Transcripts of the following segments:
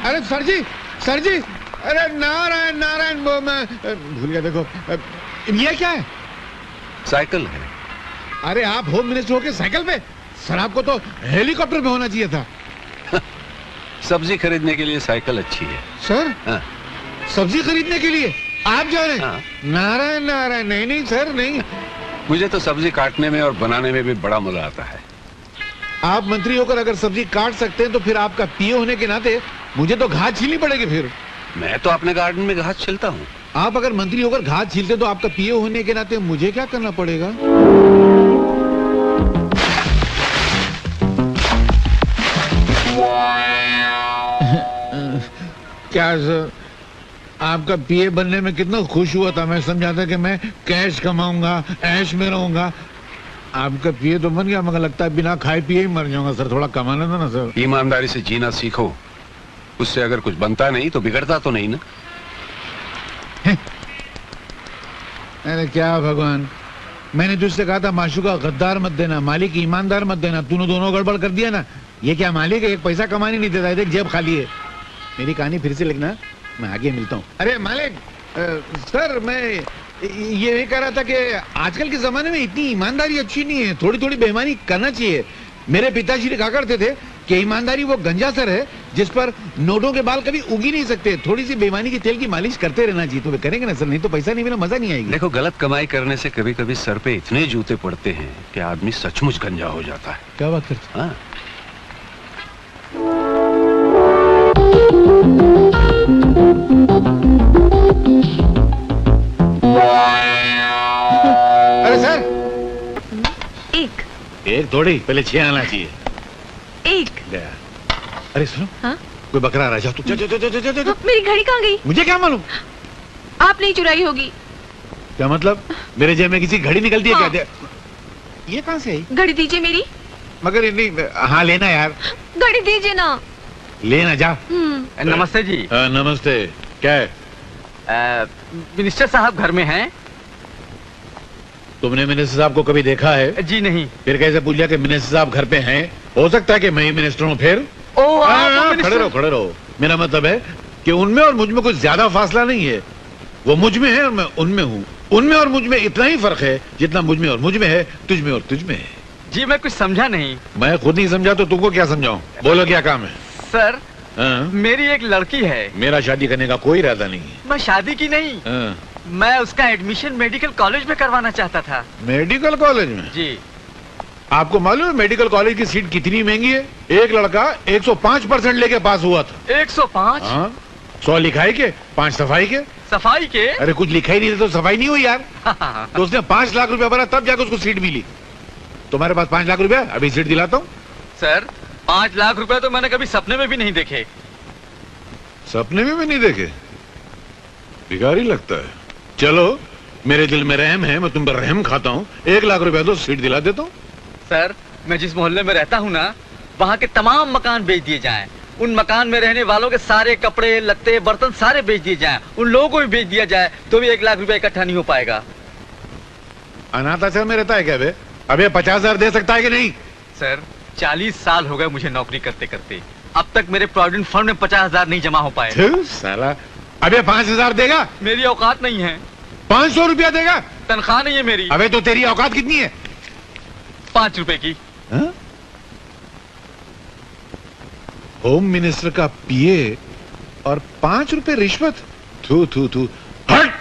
अरे सर जी, अरे नारायण नारायण, वो मैं भूल गया। देखो ये क्या है? साइकिल है। अरे आप होम मिनिस्टर होके साइकिल पे? सर आपको तो हेलीकॉप्टर में होना चाहिए था। सब्जी खरीदने के लिए साइकिल अच्छी है। सर? हाँ। सब्जी खरीदने के लिए आप जा रहे हैं? हाँ। नारायण नारायण, नहीं सर नहीं। मुझे तो सब्जी काटने में और बनाने में भी बड़ा मजा आता है। आप मंत्री होकर अगर सब्जी काट सकते हैं तो फिर आपका पीए होने के नाते मुझे तो घास छीलनी पड़ेगी। फिर मैं तो अपने गार्डन में घास छीलता हूँ। आप अगर मंत्री होकर घास छीलते तो आपका पीए होने के नाते मुझे क्या करना पड़ेगा? क्या सर, आपका पीए बनने में कितना खुश हुआ था। मैं समझा था कि मैं कैश कमाऊंगा, ऐश में रहूंगा। आपका पीए तो बन गया, मगर लगता है बिना खाए पिए ही मर जाऊंगा। सर थोड़ा कमाना था ना सर। ईमानदारी से जीना सीखो, उससे अगर कुछ बनता नहीं तो बिगड़ता तो नहीं ना। अरे क्या भगवान, मैंने तुझसे कहा था माशूका गद्दार मत देना, मालिक ईमानदार मत देना। तूने दोनों गड़बड़ कर दिया ना। ये क्या मालिक है, एक पैसा कमाने नहीं देता, देख जेब खाली है। मेरी कहानी फिर से लिखना, मैं आगे मिलता हूँ। अरे मालिक, सर मैं ये कह रहा था कि आजकल के जमाने में इतनी ईमानदारी अच्छी नहीं है, थोड़ी थोड़ी बेईमानी करना चाहिए। मेरे पिताजी ने कहा करते थे कि ईमानदारी वो गंजा सर है जिस पर नोटों के बाल कभी उग ही नहीं सकते। थोड़ी सी बेईमानी की तेल की मालिश करते रहना चाहिए। तो वे करेंगे ना सर, नहीं तो पैसा नहीं मिला, मजा नहीं आएगी। देखो, गलत कमाई करने से कभी कभी सर पे इतने जूते पड़ते हैं कि आदमी सचमुच गंजा हो जाता है। क्या बात करते? हाँ। अरे सर, एक थोड़ी, पहले 6 आना चाहिए। एक। अरे सुनो, हाँ? कोई बकरा आ रहा है, जा तू। जा। मेरी घड़ी कहाँ गई? मुझे क्या मालूम? आप नहीं चुराई होगी। क्या मतलब? मेरे जेब में किसी घड़ी निकलती है? हाँ। क्या? ये कहाँ से आई? घड़ी दीजिए मेरी। मगर नहीं, हाँ लेना यार। घड़ी दीजिए ना। लेना जा। नमस्ते जी। नमस्ते। क्या है? मिनिस्टर साहब घर में हैं? तुमने मिनिस्टर साहब को कभी देखा है? जी नहीं। फिर कैसे पूछ लिया कि मिनिस्टर साहब घर पे हैं? हो सकता है कि मैं ही मिनिस्टर हूँ। फिर खड़े रहो। मेरा मतलब है कि उनमें और मुझ में कुछ ज्यादा फासला नहीं है। वो मुझ में है और मैं उनमें हूँ। उनमें और मुझ में इतना ही फर्क है जितना मुझ में और मुझ में है, तुझ में और तुझ में है। जी मैं कुछ समझा नहीं। मैं खुद नहीं समझा तो तुमको क्या समझाऊं? बोलो क्या काम है? सर, मेरी एक लड़की है। मेरा शादी करने का कोई इरादा नहीं है। मैं शादी की नहीं, मैं उसका एडमिशन मेडिकल कॉलेज में करवाना चाहता था। मेडिकल कॉलेज में? जी। आपको मालूम है मेडिकल कॉलेज की सीट कितनी महंगी है? एक लड़का 105% लेके पास हुआ था। 105? 100 लिखाई के, 5 सफाई के। सफाई के? अरे कुछ लिखा ही नहीं तो सफाई नहीं हुई यार। तो उसने 5 लाख रुपया भरा तब जाकर उसको सीट मिली। तुम्हारे पास 5 लाख रुपया, अभी सीट दिलाता हूँ। सर, 5 लाख रुपए तो मैंने कभी सपने में भी नहीं देखे। सपने में भी नहीं देखे? भिखारी लगता है। चलो, मेरे दिल में रहम है, मैं तुम पर रहम खाता हूँ। 1 लाख रुपया तो सीट दिला देता हूँ। सर, मैं जिस मोहल्ले में रहता हूँ ना, वहाँ के तमाम मकान बेच दिए जाएं। उन मकान में रहने वालों के सारे कपड़े, लत्ते, बर्तन सारे बेच दिए जाएं। उन लोगों को भी बेच दिया जाए तो भी 1 लाख रुपया इकट्ठा नहीं हो पाएगा। अनाथ आश्रम में रहता है क्या बे? अबे 50,000 दे सकता है कि नहीं? सर, 40 साल हो गए मुझे नौकरी करते करते, अब तक मेरे प्रोविडेंट फंड में 50,000 नहीं जमा हो पाए। साला, अबे 5,000 देगा? मेरी औकात नहीं है। 500 रुपया देगा? तनख्वाह नहीं है मेरी। अबे तो तेरी औकात कितनी है? 5 रुपए की। होम मिनिस्टर का पीए और 5 रुपए रिश्वत? थू थू थू, हट!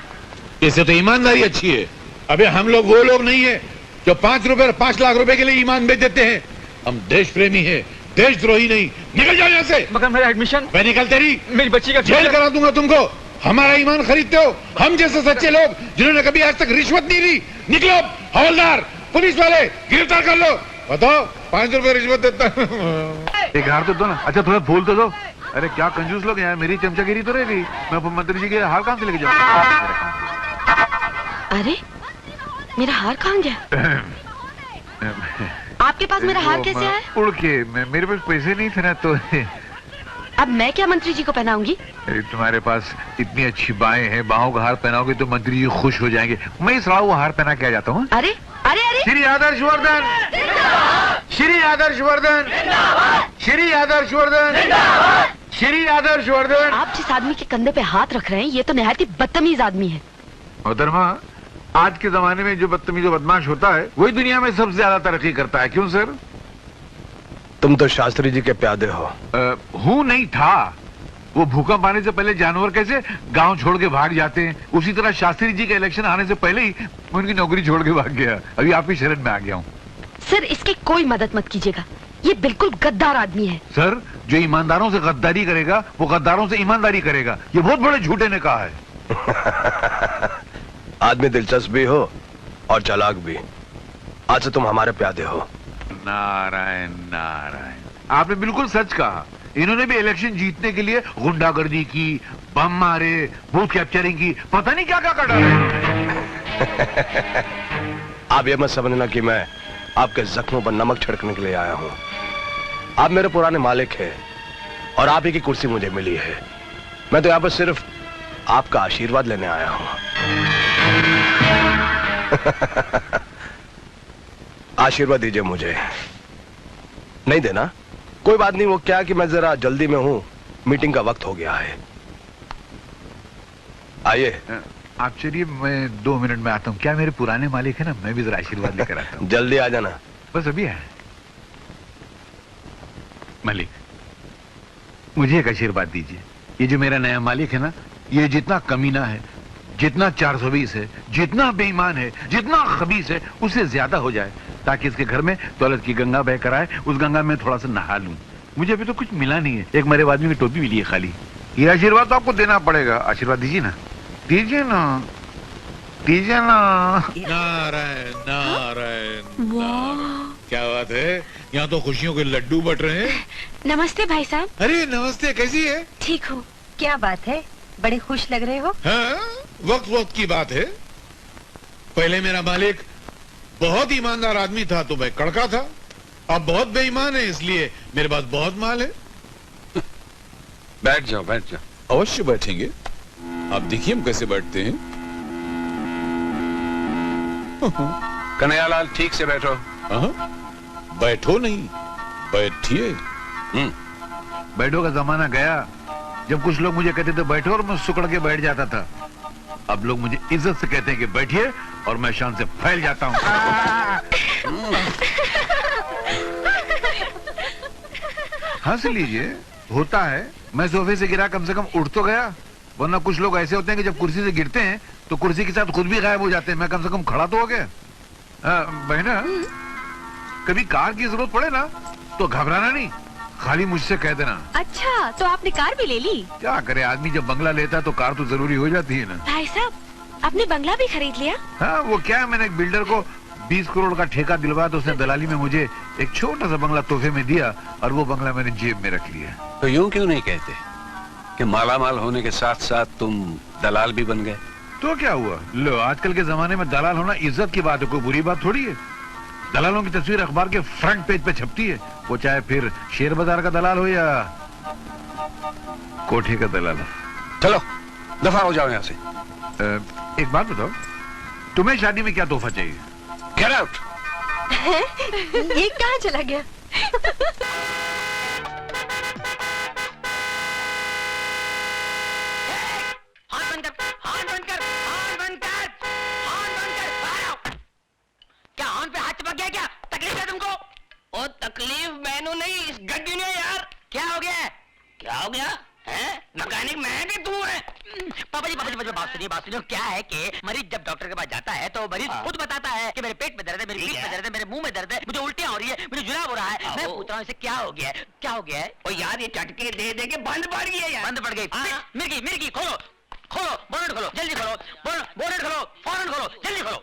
इससे तो ईमानदारी अच्छी है। अबे हम लोग वो लोग नहीं है जो 5 रुपए और 5 लाख रुपए के लिए ईमान बेच देते हैं। हम देश प्रेमी है, देशद्रोही नहीं। निकल जाओ यहाँ से। मगर मेरा एडमिशन? मैं निकल, तेरी मेरी बच्ची का जेल करा दूंगा तुमको। हमारा ईमान खरीदते हो? हम जैसे सच्चे लोग जिन्होंने कभी आज तक रिश्वत नहीं ली। निकलो, हवलदार, पुलिस वाले, गिरफ्तार कर लो। बताओ, 5 रुपए रिश्वत देता। एक हार तो दो ना। अच्छा थोड़ा फूल तो दो। अरे क्या कंजूस लोग हैं, मेरी चमचागिरी तो रह गई। मैं मंत्री जी के हार कहाँ से लेके जाऊँ? अरे मेरा हार कहाँ गया? आपके पास मेरा हार कैसे आया? उड़ के, मेरे पास पैसे नहीं थे ना तो। अब मैं क्या मंत्री जी को पहनाऊंगी? तुम्हारे पास इतनी अच्छी बाहें हैं, बाहों का हार पहनाओगे तो मंत्री जी खुश हो जाएंगे। मैं इस राव हार पहना के आ जाता हूँ। अरे अरे अरे, श्री आदर्शवर्धन, श्री आदर्शवर्धन, श्री आदर्शवर्धन, श्री आदर्श वर्धन। आप जिस आदमी के कंधे पे हाथ रख रहे हैं ये तो निहायत ही बदतमीज आदमी है। मोहतरमा, आज के जमाने में जो बदतमीज और बदमाश होता है वही दुनिया में सबसे ज्यादा तरक्की करता है। क्यों सर? तुम तो शास्त्री जी के प्यादे हो। हूँ नहीं था। वो भूकंप आने से पहले जानवर कैसे गांव छोड़ के भाग जाते हैं, उसी तरह शास्त्री जी के इलेक्शन आने से पहले ही मैं उनकी नौकरी छोड़ के भाग गया। अभी आपकी शरण में आ गया हूँ। सर इसकी कोई मदद मत कीजिएगा, ये बिल्कुल गद्दार आदमी है। सर, जो ईमानदारों से गद्दारी करेगा वो गद्दारों से ईमानदारी करेगा, ये बहुत बड़े झूठे ने कहा है। आदमी दिलचस्प भी हो और चालाक भी। आज से तुम हमारे प्यादे हो। नारायण नारायण, आपने बिल्कुल सच कहा। इन्होंने भी इलेक्शन जीतने के लिए गुंडागर्दी की, बम मारे, बूथ कैप्चरिंग की, पता नहीं क्या क्या कर डाला इन्होंने। आप ये मत समझना कि मैं आपके जख्मों पर नमक छिड़कने के लिए आया हूं। आप मेरे पुराने मालिक हैं और आप ही की कुर्सी मुझे मिली है। मैं तो यहां पर सिर्फ आपका आशीर्वाद लेने आया हूं। आशीर्वाद दीजिए मुझे। नहीं देना? कोई बात नहीं। वो क्या कि मैं जरा जल्दी में हूं, मीटिंग का वक्त हो गया है। आइए। आप चलिए, मैं 2 मिनट में आता हूँ। क्या मेरे पुराने मालिक है ना, मैं भी जरा आशीर्वाद लेकर आता हूँ। जल्दी आ जाना। बस अभी है। मालिक, मुझे एक आशीर्वाद दीजिए। ये जो मेरा नया मालिक है ना, ये जितना कमीना है, जितना 420 है, जितना बेईमान है, जितना खबीस है, उससे ज्यादा हो जाए, ताकि इसके घर में दौलत की गंगा बह कर आए। उस गंगा में थोड़ा सा नहा लूं। मुझे अभी तो कुछ मिला नहीं है। एक मरे आदमी की टोपी मिली है खाली। ये आशीर्वाद तो आपको देना पड़ेगा। आशीर्वाद दीजिए ना, दीजिए ना, दीजिए ना। नारायण नारायण नारायण। क्या बात है, यहाँ तो खुशियों के लड्डू बट रहे हैं। नमस्ते भाई साहब। अरे नमस्ते, कैसी है? ठीक हूँ। क्या बात है, बड़े खुश लग रहे हो। हाँ, वक्त वक्त की बात है। पहले मेरा मालिक बहुत ईमानदार आदमी था तो मैं कड़का था। अब बहुत बेईमान है, इसलिए मेरे पास बहुत माल है। बैठ जाओ, बैठ जाओ। अवश्य बैठेंगे। आप देखिए हम कैसे बैठते हैं। कन्हैयालाल, ठीक से बैठो। बैठो नहीं, बैठिए। बैठो का जमाना गया जब कुछ लोग मुझे कहते थे बैठो और मैं सुकड़ के बैठ जाता था। अब लोग मुझे इज्जत से कहते हैं कि बैठिए और मैं शान से फैल जाता हूँ। हंस लीजिए, होता है। मैं सोफे से गिरा, कम से कम उठ तो गया। वरना कुछ लोग ऐसे होते हैं कि जब कुर्सी से गिरते हैं तो कुर्सी के साथ खुद भी गायब हो जाते हैं। मैं कम से कम खड़ा तो हो गया। बहना, कभी कार की जरूरत पड़े ना तो घबराना नहीं, खाली मुझसे कह देना। अच्छा, तो आपने कार भी ले ली। क्या करे आदमी, जब बंगला लेता है तो कार तो जरूरी हो जाती है ना। भाई साहब, आपने बंगला भी खरीद लिया? हाँ, वो क्या है, मैंने एक बिल्डर को 20 करोड़ का ठेका दिलवाया तो उसने दलाली में मुझे एक छोटा सा बंगला तोहफे में दिया और वो बंगला मैंने जेब में रख लिया। तो यूं क्यों नहीं कहते कि मालामाल होने के साथ साथ तुम दलाल भी बन गए? तो क्या हुआ? लो, आजकल के जमाने में दलाल होना इज्जत की बात है, कोई बुरी बात थोड़ी है। दलालों की तस्वीर अखबार के फ्रंट पेज पे छपती है, वो चाहे फिर शेयर बाजार का दलाल हो या कोठे का दलाल हो। चलो दफा हो जाओ यहाँ से। एक बात बताओ, तुम्हें शादी में क्या तोहफा चाहिए? Get out. ये कहाँ चला गया? क्या हॉर्न पे हाथ चिपक गया? क्या तकलीफ है तुमको? ओ तकलीफ मैनू नहीं, इस गड्डी ने यार। क्या हो गया? क्या हो गया? हैं? मैकेनिक मैं कि तू है? पापा जी बात सुनिए। क्या है कि मरीज जब डॉक्टर के पास जाता है तो मरीज खुद बताता है कि मेरे पेट में दर्द है, मेरी पीठ में दर्द है, मेरे मुंह में दर्द है, मुझे उल्टियां हो रही है, मुझे जुलाब हो रहा है। मैं पूछ रहा हूँ इसे क्या हो गया है? क्या हो गया है? ओ यार, ये चटके दे दे के बंद पड़ गई है यार। बंद पड़ गई? मिर्गी खोलो, बोनट खोलो, जल्दी खोलो, बोनट खोलो, फौरन खोलो, जल्दी खोलो।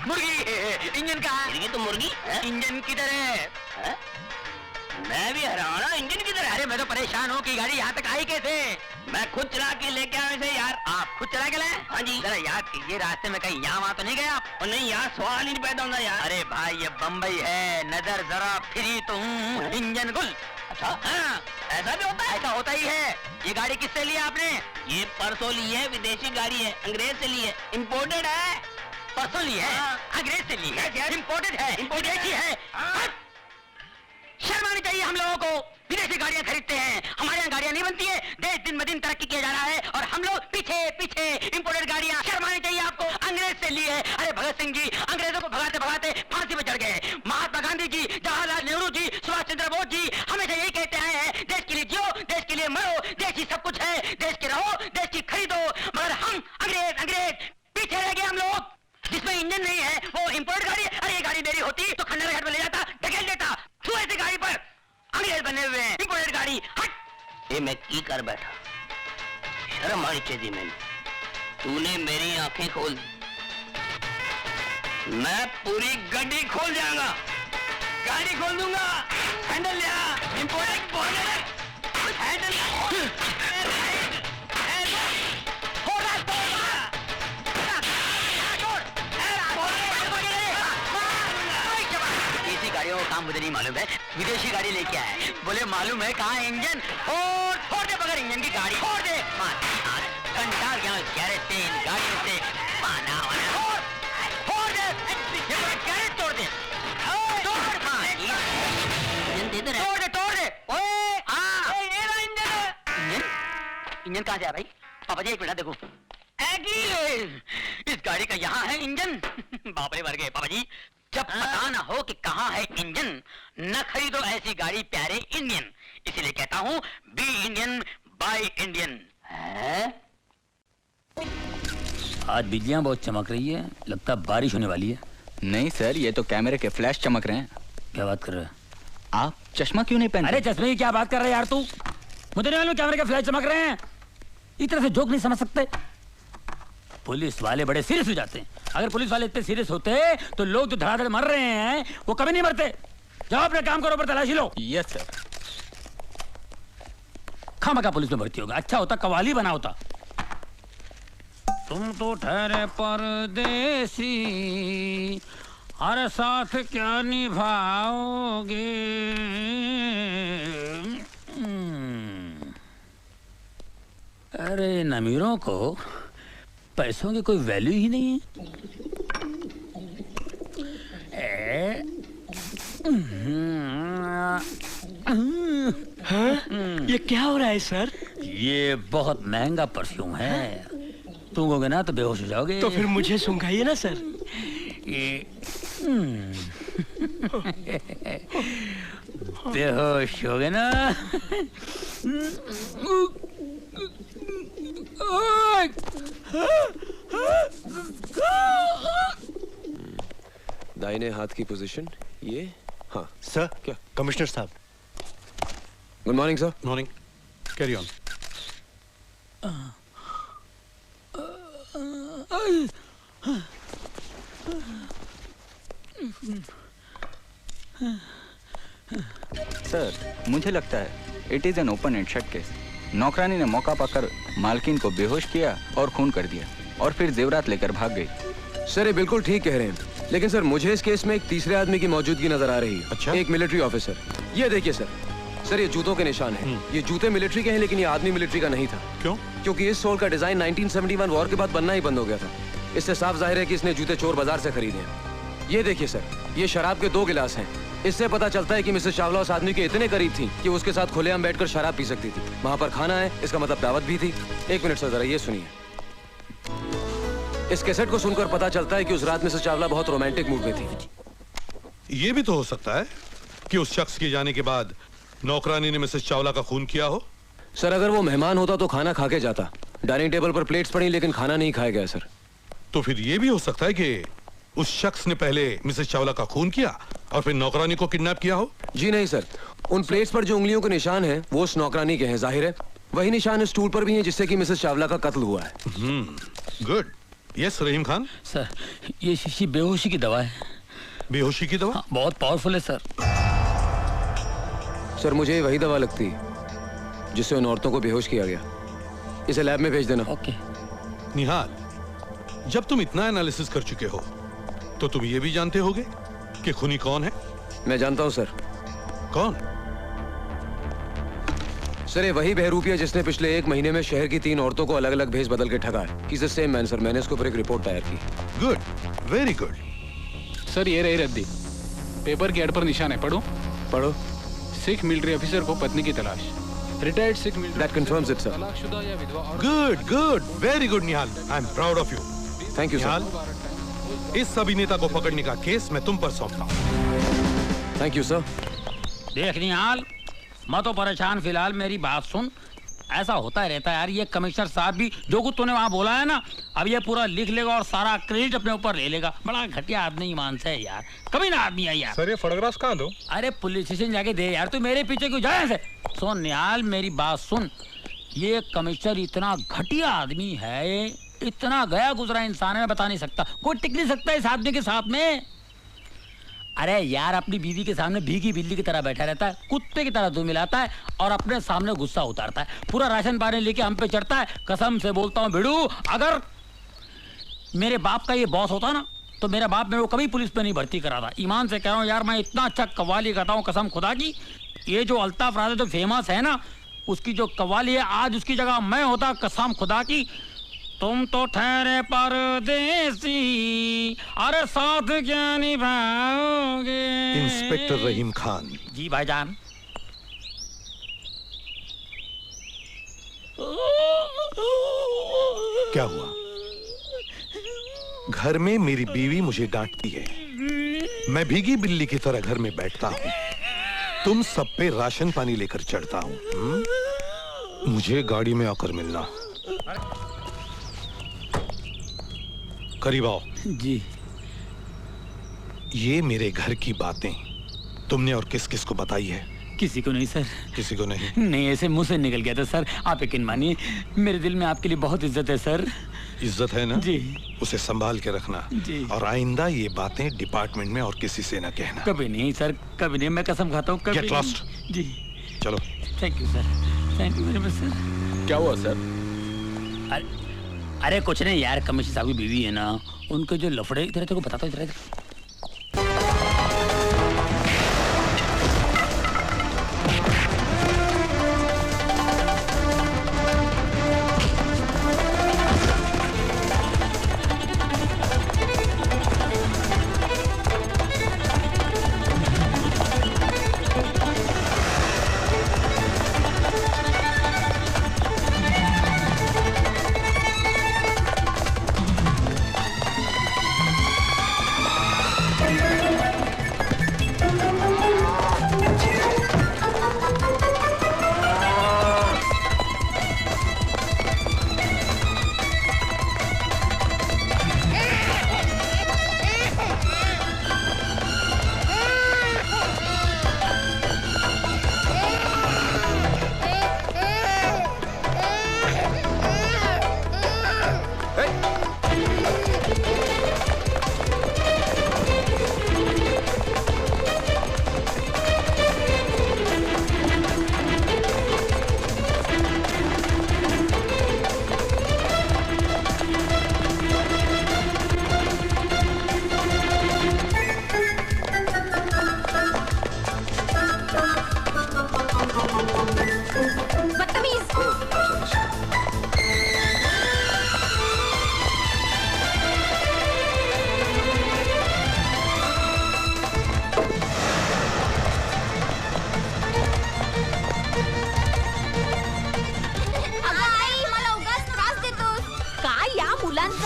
मुर्गी, इंजन कहाँ? मुर्गी तो मुर्गी, इंजन किधर है? मैं भी हैरान हूँ, इंजन किधर है? अरे मैं तो परेशान हूँ कि गाड़ी यहाँ तक आई कैसे? मैं खुद चला के लेके आया इसे यार। आप खुद चला के लाए? हाँ जी। जरा याद कीजिए, रास्ते में कहीं यहाँ वहाँ तो नहीं गया? और नहीं, यहाँ सवाल ही नहीं पैदा होता यार। अरे भाई, ये बम्बई है, नजर जरा फिरी तो हूँ, इंजन गुल। अच्छा, हाँ, ऐसा भी होता है? ऐसा होता ही है। ये गाड़ी किससे ली आपने? ये परसों ली है, विदेशी गाड़ी है, अंग्रेज से ली है, इम्पोर्टेड है। परसों ली है, अंग्रेज से ली है, इम्पोर्टेड है, विदेशी है। शर्म आनी चाहिए हम लोगों को। विदेशी गाड़ियां खरीदते हैं, हमारे यहाँ गाड़ियां नहीं बनती है। देश दिन ब दिन तरक्की किया जा रहा है और हम लोग पीछे पीछे इंपोर्टेड गाड़ियां। शर्म आनी चाहिए आपको। अंग्रेज से ली है। अरे भगत सिंह जी अंग्रेजों को भगाते भगाते फांसी पे चढ़ गए। महात्मा गांधी जी, जवाहरलाल नेहरू जी, सुभाष चंद्र बोस जी हमेशा यही कहते आए हैं, देश के लिए जियो, देश के लिए मरो, देश ही सब कुछ है, देश के रहो, देश की खरीदो। मगर हम अंग्रेज पीछे रह गए हम लोग। जिसमें इंजन नहीं है वो इंपोर्ट गाड़ी। अरे ये गाड़ी मेरी होती तो खंडर घाट में ले जाता, ढकेल देता। तू ऐसी गाड़ी पर अंग्रेज बने हुए हैं, इंपोर्टेड गाड़ी। हट। ये मैं की कर बैठा, शर्म आनी चाहिए मैंने। तूने मेरी आंखें खोल दी, मैं पूरी गड्डी खोल जाऊंगा, गाड़ी खोल दूंगा। हैंडल ले आ, इंपोर्टेड हैंडल गाड़ियों का काम मुझे नहीं मालूम है। विदेशी गाड़ी लेके आए, बोले मालूम है कहाँ इंजन। छोड़ दे बगैर इंजन की गाड़ी, छोड़ दे। घंटा क्या गैरेज से इन गाड़ियों से पाना वाना छोड़ दे। गैरेज तोड़ दे, तोड़ दे, तोड़ दे। ओए इंजन कहाँ से है भाई? पापा जी एक मिनट देखो, इस गाड़ी का यहाँ है इंजन। बापरे मर गए पापा जी। जब पता ना हो कि कहाँ है इंजन, न खरीदो ऐसी गाड़ी प्यारे इंडियन। इसीलिए कहता हूँ बी इंडियन बाय इंडियन। आज बिजलियां बहुत चमक रही है, लगता है बारिश होने वाली है। नहीं सर, ये तो कैमरे के फ्लैश चमक रहे हैं। क्या बात कर रहे हैं आप? चश्मा क्यों नहीं पहनते? अरे चश्मे की क्या बात कर रहे हैं यार तू? मुझे नहीं मालूम कैमरे के फ्लैश चमक रहे हैं। इस तरह से जोक नहीं समझ सकते। पुलिस वाले बड़े सीरियस हो जाते हैं। अगर पुलिस वाले इतने सीरियस होते तो लोग जो धड़ाधड़ मर रहे हैं वो कभी नहीं मरते। जाओ अपने काम करो, पर तलाशी लो। Yes sir. खामखा पुलिस में भर्ती होगा, अच्छा होता कवाली बना होता। तुम तो ठहरे परदेसी, हर साथ क्या निभाओगे। अरे इन अमीरों को पैसों की कोई वैल्यू ही नहीं है। ये क्या हो रहा है सर? ये बहुत महंगा परफ्यूम है, सूंघोगे ना तो बेहोश हो जाओगे। तो फिर मुझे सूंघाइए ना सर। ये बेहोश हो गए ना। दाहिने हाथ की पोजीशन ये। हाँ सर। क्या? कमिश्नर साहब। Good morning sir. Morning, carry on. Sir मुझे लगता है it is an open and shut case. नौकरानी ने मौका पाकर मालकिन को बेहोश किया और खून कर दिया और फिर जेवरात लेकर भाग गई। सर ये बिल्कुल ठीक कह रहे हैं, लेकिन सर मुझे इस केस में एक तीसरे आदमी की मौजूदगी नजर आ रही है। अच्छा? एक मिलिट्री ऑफिसर। ये देखिए सर, सर ये जूतों के निशान हैं। ये जूते मिलिट्री के हैं, लेकिन ये आदमी मिलिट्री का नहीं था। क्यों? क्योंकि इस सोल का डिजाइन 1971 वॉर के बाद बनना ही बंद हो गया था। इससे साफ जाहिर है कि इसने जूते चोर बाजार से खरीदे हैं। ये देखिए सर, ये शराब के 2 गिलास हैं। इससे पता चलता है कि मिसेस चावला उस आदमी के इतने करीब थी कि उसके साथ खुलेआम बैठकर शराब पी सकती थी। वहां पर खाना है, इसका मतलब दावत भी थी। 1 मिनट सर, जरा ये सुनिए। इस कैसेट को सुनकर पता चलता है कि उस रात मिसेस चावला बहुत रोमांटिक मूड में थी। ये भी तो हो सकता है कि उस शख्स के जाने के बाद नौकरानी ने मिसेस चावला का खून किया हो। सर अगर वो मेहमान होता तो खाना खा के जाता। डाइनिंग टेबल पर प्लेट्स पड़ी, लेकिन खाना नहीं खाया गया सर। तो फिर ये भी हो सकता है कि उस शख्स ने पहले मिसेस चावला का खून किया और फिर नौकरानी को किडनैप किया हो। जी नहीं सर, उन प्लेट्स पर जो उंगलियों के निशान हैं वो उस नौकरानी के हैं। जाहिर है वही निशान इस स्टूल पर भी हैं जिससे कि मिसेस चावला का कत्ल हुआ है। गुड। यस रहीम खान। सर ये शीशी बेहोशी की दवा है। बेहोशी की दवा? हाँ, बहुत पावरफुल है सर। सर मुझे वही दवा लगती है जिससे उन औरतों को बेहोश किया गया। इसे लैब में भेज देना। ओके। निहाल, जब तुम इतना एनालिसिस कर चुके हो तो तुम ये भी जानते होगे कि खूनी कौन है? मैं जानता हूं सर। कौन? सर ये वही बहरूपिया जिसने पिछले 1 महीने में शहर की 3 औरतों को अलग अलग भेज बदल के ठगा है। He's the same man sir. मैंने इसके ऊपर एक रिपोर्ट तैयार की। Good, very good. सर ये रही रद्दी, पेपर के एड पर निशान है, पढ़ो। पढ़ो। सिख मिलिट्री ऑफिसर को पत्नी की तलाश। Retired Sikh military That confirms it, sir. तलाकशुदा या विधवा औरत- good good very good Nihal, I am proud of you. Thank you Nihal, इस अभिनेता को पकड़ने का केस मैं तुम पर सौंपता हूँ। Thank you sir. देख निहाल, मैं तो परेशान फिलहाल, मेरी बात सुन। ऐसा होता रहता है यार, ये कमिश्नर साहब भी जो कुछ तूने वहाँ बोला है ना, अब ये पूरा लिख लेगा और सारा क्रेडिट अपने ऊपर ले लेगा। बड़ा घटिया आदमी ईमान से है यार, कभी ना आदमी है यार। सर ये फोटोग्राफ्स कहाँ दो? अरे पुलिस स्टेशन जाके दे यार, तू मेरे पीछे क्यों जाए ऐसे? सुन निहाल, मेरी बात सुन, ये कमिश्नर इतना घटिया आदमी है, इतना गया गुजरा इंसान है, मैं बता नहीं सकता। कोई टिक नहीं सकता इस आदमी के साथ में। अरे यार, अपनी बीवी के सामने भीगी बिल्ली की तरह बैठा रहता है, कुत्ते की तरह दूध मिलाता है और अपने सामने गुस्सा उतारता है। पूरा राशन पानी लेके हम पे चढ़ता है। कसम से बोलता हूँ भिड़ू, अगर मेरे बाप का ये बॉस होता ना, तो मेरा बाप मेरे को कभी पुलिस में नहीं भर्ती कराता। ईमान से कह रहा हूँ यार, मैं इतना अच्छा कव्वाली करता हूँ, कसम खुदा की। ये जो अल्ताफ राजा जो फेमस है ना, उसकी जो कव्वाली है, आज उसकी जगह मैं होता, कसम खुदा की। तुम तो ठहरे परदेसी, अरे साथ क्या निभाओगे? इंस्पेक्टर रहीम खान। जी भाईजान। क्या हुआ? घर में मेरी बीवी मुझे डांटती है, मैं भीगी बिल्ली की तरह घर में बैठता हूँ, तुम सब पे राशन पानी लेकर चढ़ता हूँ। मुझे गाड़ी में आकर मिलना। करीब आओ। जी। ये मेरे घर की बातें तुमने और किस किस को बताई है? किसी को नहीं सर। किसी को नहीं? नहीं, ऐसे मुंह से निकल गया था सर। आप यकीन मानिए, मेरे दिल में आपके लिए बहुत इज्जत है सर। इज्जत है ना? जी। उसे संभाल के रखना जी। और आइंदा ये बातें डिपार्टमेंट में और किसी से न कहना। कभी नहीं सर, कभी नहीं, मैं कसम खाता हूँ कभी Get lost. नहीं। जी। चलो। Thank you sir, thank you very much sir. क्या हुआ सर? अरे कुछ नहीं यार, कमिश्नर साहब की बीवी है ना, उनके जो लफड़े, इधर तेरे को बताता हूँ, इधर।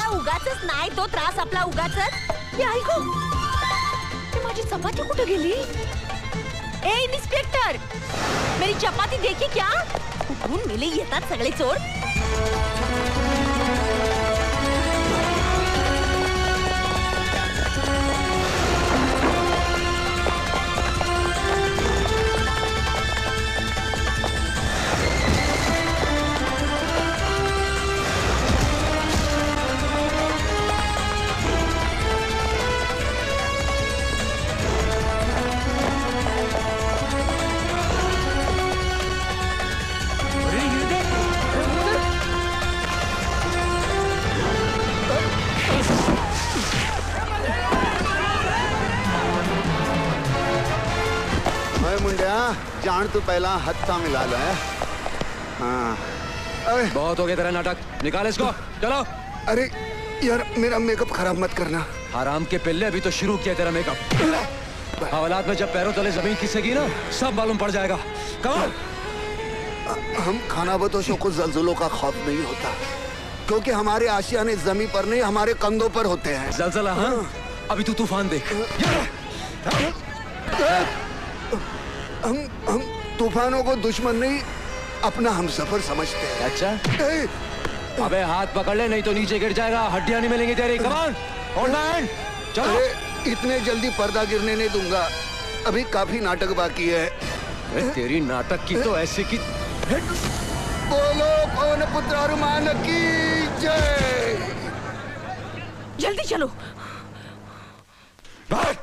उगाचच नाही तो त्रास आपला उगाचच. हे ऐक ते माझी चपाती कुठे गेली? ए इन्स्पेक्टर, मेरी चपाती देखी क्या? कुठून मेले येतात सगळे चोर. जान तू पहला हत्था मिला लो है. हाँ. बहुत हो गया तेरा नाटक, निकाल इसको. चलो. अरे यार मेरा मेकअप खराब मत करना. हराम के पिल्ले, अभी तो शुरू किया तेरा मेकअप. हवालात में जब पैरों तले जमीन खिसकेगी ना सब मालूम पड़ जाएगा। कौन? हम खानाबदोशों को जल्जलों का खौफ नहीं होता, क्योंकि हमारे आशियाने जमीन पर नहीं हमारे कंधों पर होते हैं। जलजला? हाँ, अभी तू तूफान देख। हम तूफानों को दुश्मन नहीं अपना हमसफर समझते हैं। अच्छा? अबे हाथ पकड़ ले नहीं तो नीचे गिर जाएगा, हड्डियां नहीं मिलेंगी तेरी। Come on, hold my hand. चलो। इतने जल्दी पर्दा गिरने नहीं दूंगा, अभी काफी नाटक बाकी है। तेरी नाटक की तो ऐसे की। बोलो पवन पुत्र हनुमान की जय। जल्दी चलो। भाग।